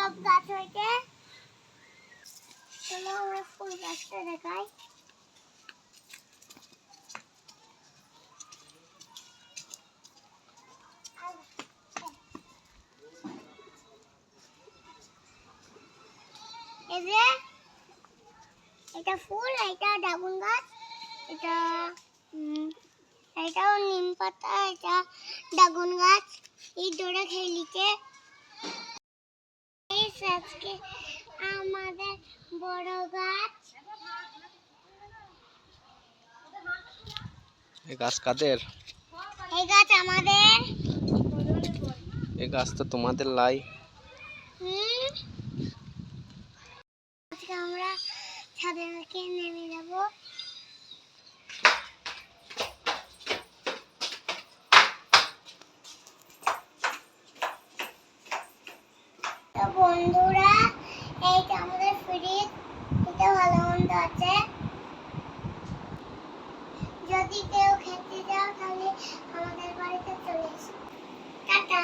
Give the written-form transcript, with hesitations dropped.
সব গাছ হইতে। চলো আমরা ফুল গাছটা দেখাই। এই যে এটা ফুল, এটা ড্রাগন গাছ, এটাও নিম পাতা, এটা ড্রাগন গাছ। এই ডোরা খেলিতে আজকে আমাদের বড় গাছ। এই গাছ কাদের? এই গাছ আমাদের। এই গাছ তো তোমাদের লাই। আজকে আমরা ছাদে নেমে যাব। তো বন্ধুরা, এইটা আমাদের ফ্রিজ, এটা ভালো মন্দ আছে। যদি কেউ খেতে যাও তাহলে আমাদের বাড়িতে চলে এসো। টাটা।